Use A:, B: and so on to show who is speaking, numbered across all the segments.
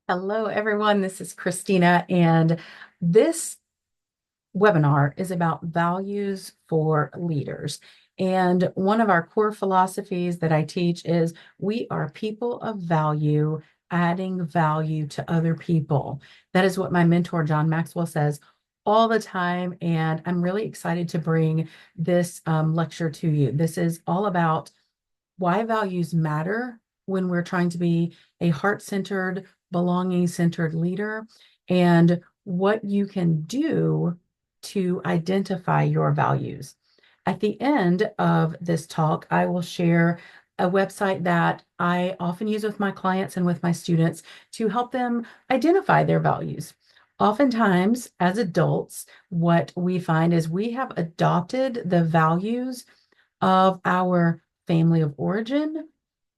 A: Hello, everyone. This is Christina, and this webinar is about values for leaders. And one of our core philosophies that I teach is we are people of value, adding value to other people. That is what my mentor, John Maxwell, says all the time. And I'm really excited to bring this lecture to you. This is all about why values matter when we're trying to be a heart-centered, belonging-centered leader, and what you can do to identify your values. At the end of this talk, I will share a website that I often use with my clients and with my students to help them identify their values. Oftentimes, as adults, what we find is we have adopted the values of our family of origin,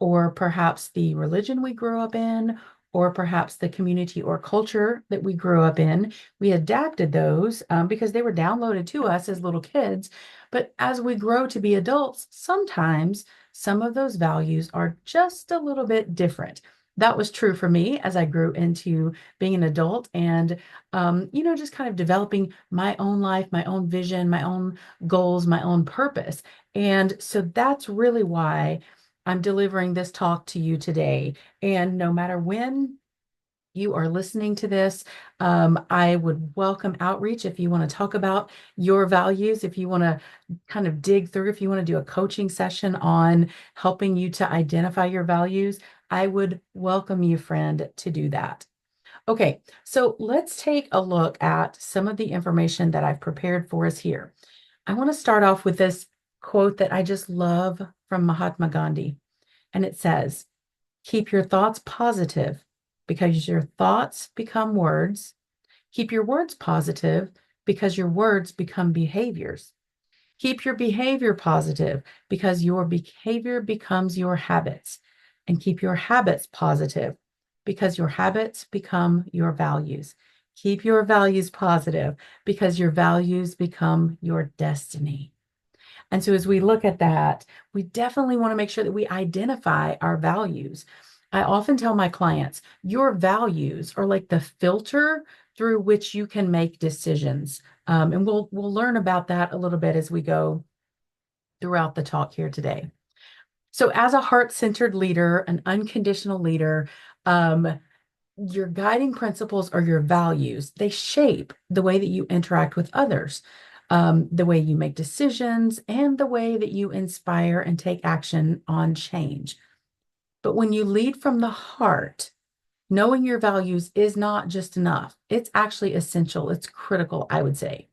A: or perhaps the religion we grew up in, or perhaps the community or culture that we grew up in. We adapted those because they were downloaded to us as little kids. But as we grow to be adults, sometimes some of those values are just a little bit different. That was true for me as I grew into being an adult and, just kind of developing my own life, my own vision, my own goals, my own purpose. And so that's really why I'm delivering this talk to you today. And no matter when you are listening to this, I would welcome outreach if you want to talk about your values, if you want to kind of dig through, if you want to do a coaching session on helping you to identify your values, I would welcome you, friend, to do that. Okay, so let's take a look at some of the information that I've prepared for us here. I want to start off with this quote that I just love from Mahatma Gandhi. And it says, keep your thoughts positive because your thoughts become words. Keep your words positive because your words become behaviors. Keep your behavior positive because your behavior becomes your habits. And keep your habits positive because your habits become your values. Keep your values positive because your values become your destiny. And so as we look at that, we definitely want to make sure that we identify our values. I often tell my clients, your values are like the filter through which you can make decisions. And we'll learn about that a little bit as we go throughout the talk here today. So as a heart-centered leader, an unconditional leader, your guiding principles are your values. They shape the way that you interact with others, the way you make decisions, and the way that you inspire and take action on change. But when you lead from the heart, knowing your values is not just enough. It's actually essential. It's critical, I would say.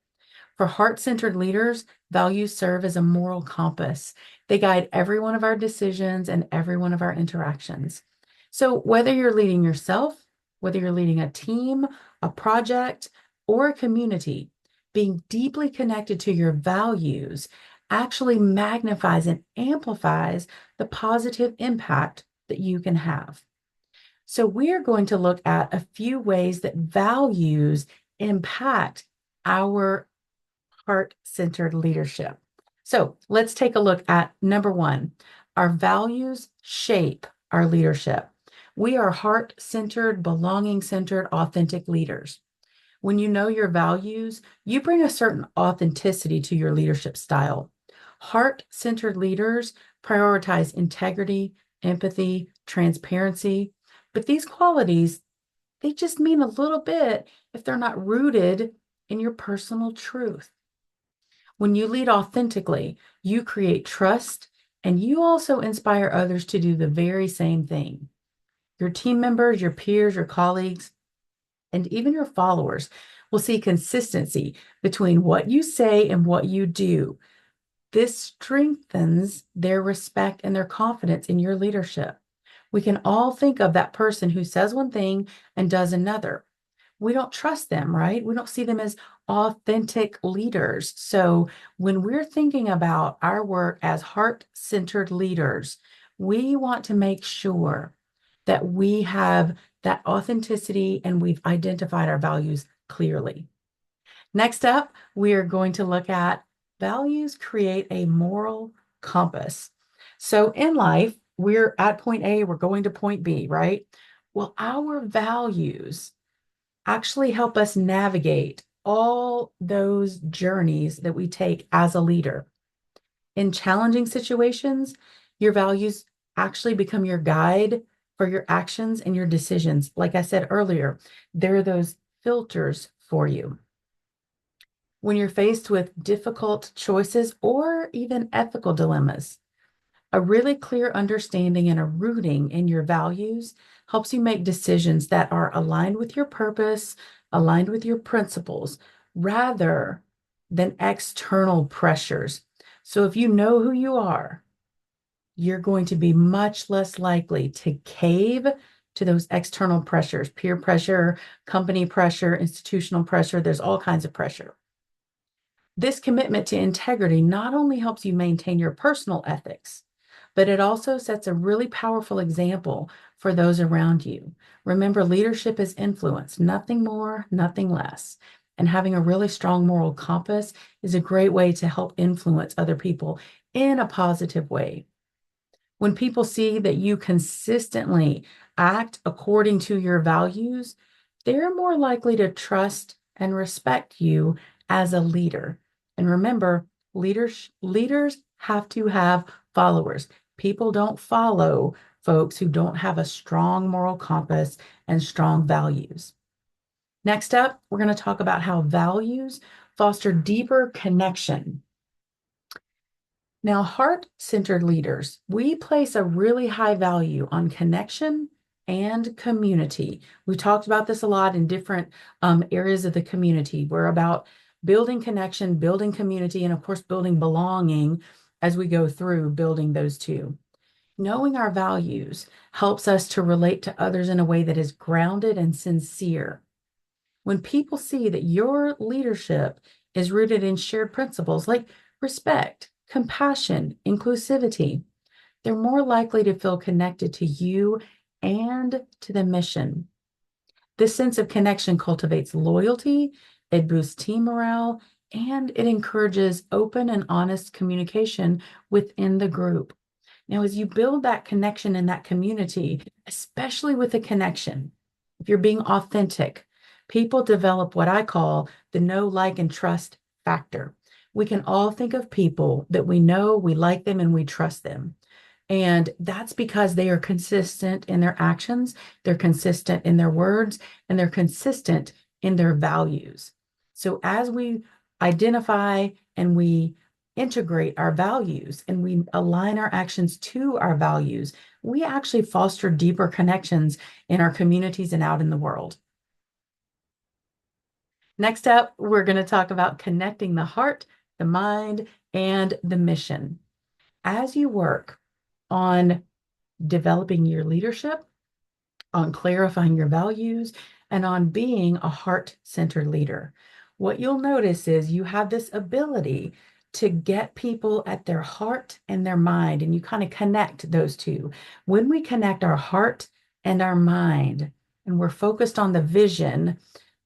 A: For heart-centered leaders, values serve as a moral compass. They guide every one of our decisions and every one of our interactions. So whether you're leading yourself, whether you're leading a team, a project, or a community, being deeply connected to your values actually magnifies and amplifies the positive impact that you can have. So we're going to look at a few ways that values impact our heart-centered leadership. So let's take a look at number one. Our values shape our leadership. We are heart-centered, belonging-centered, authentic leaders. When you know your values, you bring a certain authenticity to your leadership style. Heart-centered leaders prioritize integrity, empathy, transparency, but these qualities, they just mean a little bit if they're not rooted in your personal truth. When you lead authentically, you create trust and you also inspire others to do the very same thing. Your team members, your peers, your colleagues, and even your followers will see consistency between what you say and what you do. This strengthens their respect and their confidence in your leadership. We can all think of that person who says one thing and does another. We don't trust them, right? We don't see them as authentic leaders. So when we're thinking about our work as heart-centered leaders, we want to make sure that we have that authenticity and we've identified our values clearly. Next up, we are going to look at values create a moral compass. So in life, we're at point A, we're going to point B, right? Well, our values actually help us navigate all those journeys that we take as a leader. In challenging situations, your values actually become your guide for your actions and your decisions. Like I said earlier, they're those filters for you. When you're faced with difficult choices or even ethical dilemmas, a really clear understanding and a rooting in your values helps you make decisions that are aligned with your purpose, aligned with your principles, rather than external pressures. So if you know who you are, you're going to be much less likely to cave to those external pressures, peer pressure, company pressure, institutional pressure. There's all kinds of pressure. This commitment to integrity not only helps you maintain your personal ethics, but it also sets a really powerful example for those around you. Remember, leadership is influence, nothing more, nothing less. And having a really strong moral compass is a great way to help influence other people in a positive way. When people see that you consistently act according to your values, they're more likely to trust and respect you as a leader. And remember, leaders have to have followers. People don't follow folks who don't have a strong moral compass and strong values. Next up, we're going to talk about how values foster deeper connection. Now, heart-centered leaders, we place a really high value on connection and community. We talked about this a lot in different areas of the community. We're about building connection, building community, and of course, building belonging as we go through building those two. Knowing our values helps us to relate to others in a way that is grounded and sincere. When people see that your leadership is rooted in shared principles like respect, compassion, inclusivity, they're more likely to feel connected to you and to the mission. This sense of connection cultivates loyalty, it boosts team morale, and it encourages open and honest communication within the group. Now, as you build that connection in that community, especially with a connection, if you're being authentic, people develop what I call the know, like, and trust factor. We can all think of people that we know, we like them, and we trust them. And that's because they are consistent in their actions, they're consistent in their words, and they're consistent in their values. So as we identify and we integrate our values and we align our actions to our values, we actually foster deeper connections in our communities and out in the world. Next up, we're going to talk about connecting the heart, the mind, and the mission. As you work on developing your leadership, on clarifying your values, and on being a heart-centered leader. What you'll notice is you have this ability to get people at their heart and their mind, and you kind of connect those two. When we connect our heart and our mind, and we're focused on the vision,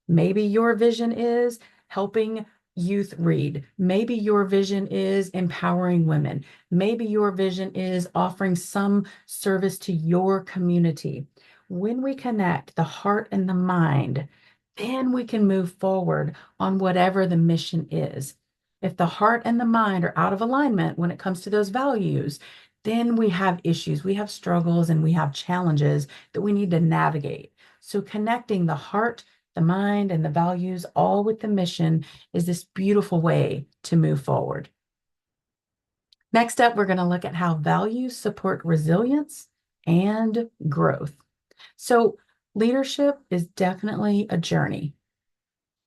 A: maybe your vision is helping youth read. Maybe your vision is empowering women. Maybe your vision is offering some service to your community. When we connect the heart and the mind, then we can move forward on whatever the mission is. If the heart and the mind are out of alignment when it comes to those values, then we have issues, we have struggles, and we have challenges that we need to navigate. So connecting the heart, the mind, and the values all with the mission is this beautiful way to move forward. Next up, we're going to look at how values support resilience and growth. So leadership is definitely a journey.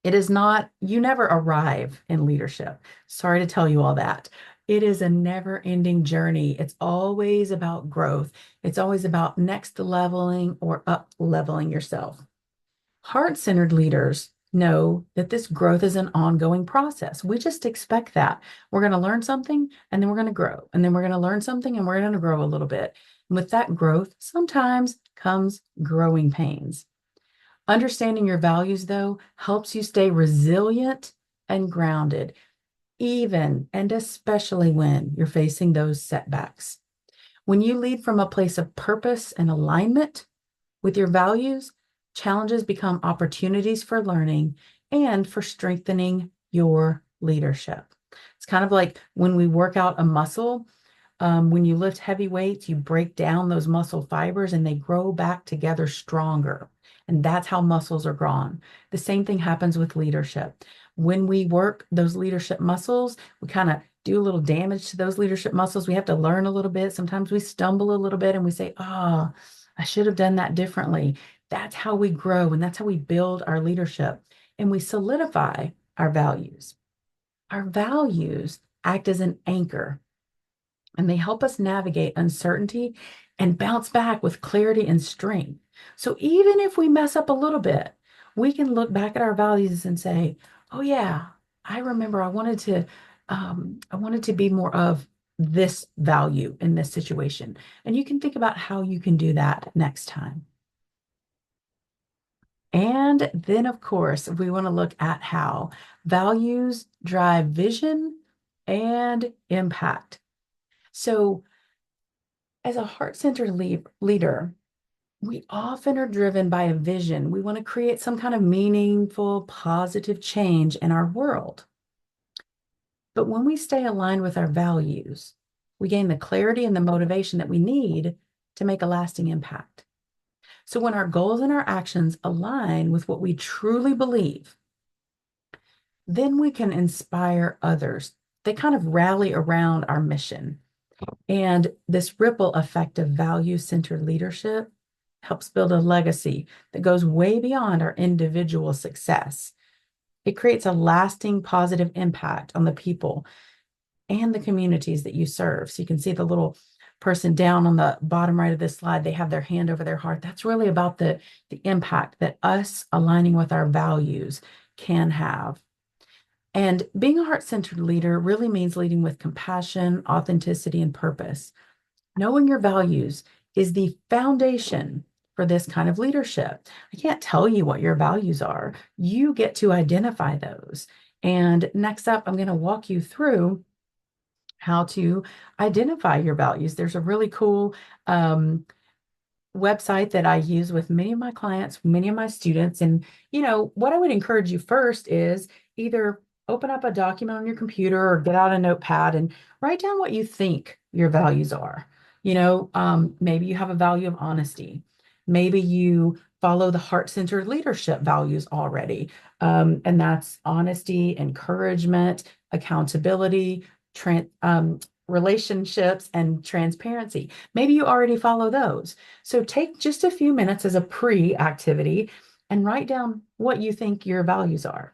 A: It is not, you never arrive in leadership. Sorry to tell you all that. It is a never-ending journey. It's always about growth. It's always about next leveling or up leveling yourself. Heart-centered leaders know that this growth is an ongoing process. We just expect that. We're going to learn something and then we're going to grow. And then we're going to learn something and we're going to grow a little bit. And with that growth, sometimes comes growing pains. Understanding your values, though, helps you stay resilient and grounded, even and especially when you're facing those setbacks. When you lead from a place of purpose and alignment With your values, challenges become opportunities for learning and for strengthening your leadership. It's kind of like when we work out a muscle. When you lift heavy weights, you break down those muscle fibers and they grow back together stronger. And that's how muscles are grown. The same thing happens with leadership. When we work those leadership muscles, we kind of do a little damage to those leadership muscles. We have to learn a little bit. Sometimes we stumble a little bit and we say, oh, I should have done that differently. That's how we grow and that's how we build our leadership and we solidify our values. Our values act as an anchor and they help us navigate uncertainty and bounce back with clarity and strength. So even if we mess up a little bit, we can look back at our values and say, "Oh yeah, I remember I wanted to be more of this value in this situation." And you can think about how you can do that next time. And then, of course, we want to look at how values drive vision and impact. So as a heart-centered leader, we often are driven by a vision. We want to create some kind of meaningful, positive change in our world. But when we stay aligned with our values, we gain the clarity and the motivation that we need to make a lasting impact. So when our goals and our actions align with what we truly believe, then we can inspire others. They kind of rally around our mission. And this ripple effect of value-centered leadership helps build a legacy that goes way beyond our individual success. It creates a lasting positive impact on the people and the communities that you serve. So you can see the little person down on the bottom right of this slide, they have their hand over their heart. That's really about the impact that us aligning with our values can have. And being a heart-centered leader really means leading with compassion, authenticity, and purpose. Knowing your values is the foundation for this kind of leadership. I can't tell you what your values are. You get to identify those. And next up, I'm going to walk you through how to identify your values. There's a really cool website that I use with many of my clients, many of my students. And, what I would encourage you first is either open up a document on your computer or get out a notepad and write down what you think your values are. Maybe you have a value of honesty. Maybe you follow the heart-centered leadership values already. And that's honesty, encouragement, accountability, relationships, and transparency. Maybe you already follow those. So take just a few minutes as a pre-activity and write down what you think your values are.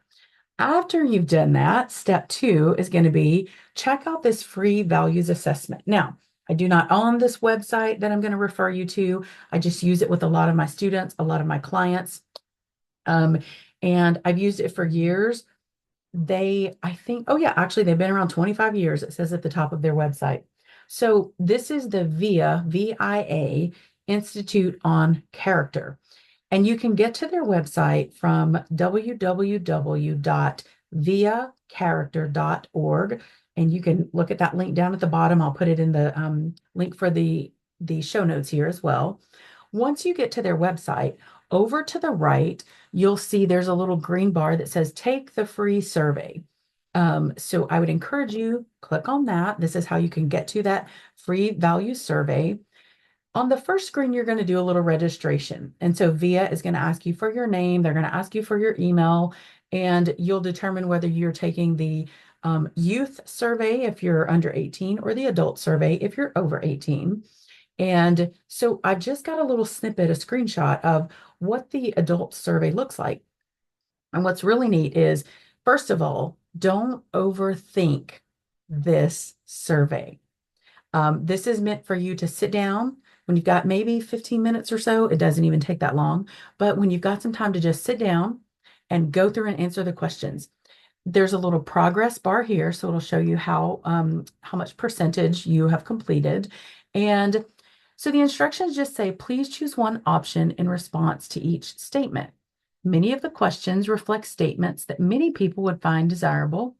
A: After you've done that, step 2 is going to be check out this free values assessment. Now, I do not own this website that I'm going to refer you to. I just use it with a lot of my students, a lot of my clients. And I've used it for years. Actually, they've been around 25 years. It says at the top of their website. So this is the VIA Institute on Character. And you can get to their website from www.viacharacter.org. And you can look at that link down at the bottom. I'll put it in the link for the show notes here as well. Once you get to their website, over to the right, you'll see there's a little green bar that says take the free survey. So I would encourage you, click on that. This is how you can get to that free value survey. On the first screen, you're going to do a little registration. And so VIA is going to ask you for your name. They're going to ask you for your email, and you'll determine whether you're taking the youth survey if you're under 18 or the adult survey if you're over 18. And so I've just got a little snippet, a screenshot of what the adult survey looks like. And what's really neat is, first of all, don't overthink this survey. This is meant for you to sit down when you've got maybe 15 minutes or so. It doesn't even take that long. But when you've got some time to just sit down and go through and answer the questions, there's a little progress bar here. So it'll show you how much percentage you have completed. And so the instructions just say, please choose one option in response to each statement. Many of the questions reflect statements that many people would find desirable,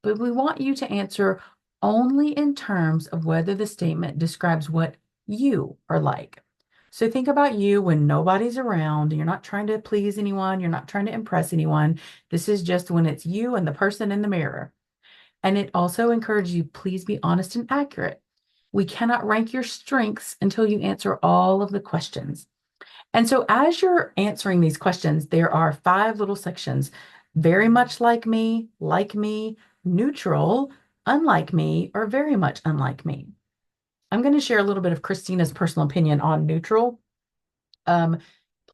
A: but we want you to answer only in terms of whether the statement describes what you are like. So think about you when nobody's around. You're not trying to please anyone. You're not trying to impress anyone. This is just when it's you and the person in the mirror. And it also encourages you, please be honest and accurate. We cannot rank your strengths until you answer all of the questions. And so, as you're answering these questions, there are five little sections: very much like me, neutral, unlike me, or very much unlike me. I'm going to share a little bit of Christina's personal opinion on neutral. Um,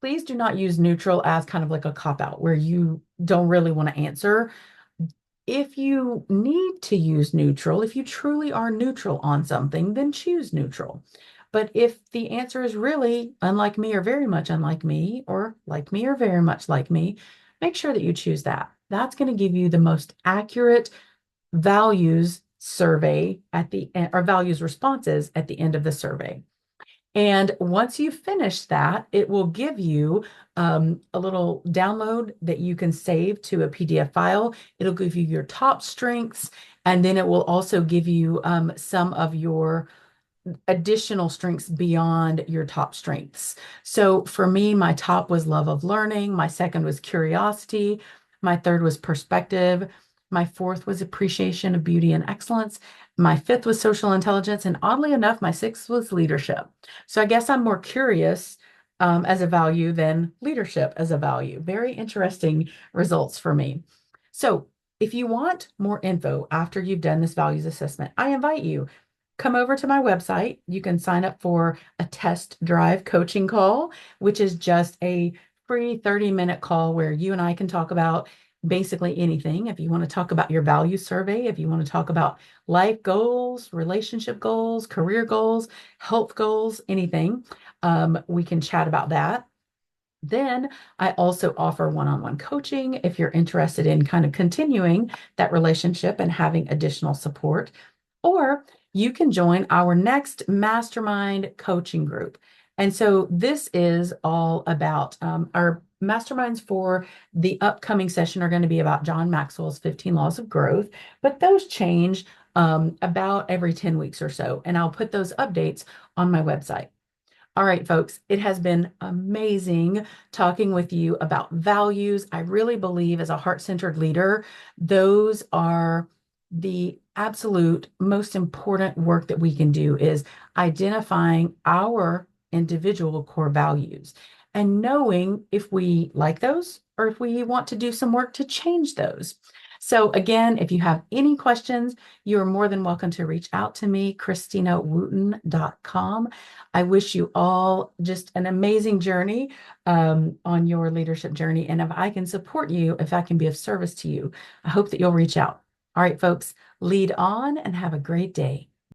A: Please do not use neutral as kind of like a cop out where you don't really want to answer. If you need to use neutral, if you truly are neutral on something, then choose neutral. But if the answer is really unlike me or very much unlike me, or like me or very much like me, make sure that you choose that. That's going to give you the most accurate values survey at the end, or values responses at the end of the survey. And once you finish that, it will give you a little download that you can save to a PDF file. It'll give you your top strengths, and then it will also give you some of your additional strengths beyond your top strengths. So for me, my top was love of learning. My second was curiosity. My third was perspective. My fourth was appreciation of beauty and excellence. My fifth was social intelligence. And oddly enough, my sixth was leadership. So I guess I'm more curious as a value than leadership as a value. Very interesting results for me. So if you want more info after you've done this values assessment, I invite you come over to my website. You can sign up for a test drive coaching call, which is just a free 30-minute call where you and I can talk about basically anything. If you want to talk about your value survey, if you want to talk about life goals, relationship goals, career goals, health goals, anything, we can chat about that. Then I also offer one-on-one coaching if you're interested in kind of continuing that relationship and having additional support. Or you can join our next mastermind coaching group. And so this is all about our masterminds for the upcoming session are going to be about John Maxwell's 15 Laws of Growth, but those change about every 10 weeks or so. And I'll put those updates on my website. All right, folks, it has been amazing talking with you about values. I really believe as a heart-centered leader, those are the absolute most important work that we can do is identifying our individual core values and knowing if we like those or if we want to do some work to change those. So again, if you have any questions, you are more than welcome to reach out to me, ChristinaWooten.com. I wish you all just an amazing journey on your leadership journey. And if I can support you, if I can be of service to you, I hope that you'll reach out. All right, folks, lead on and have a great day.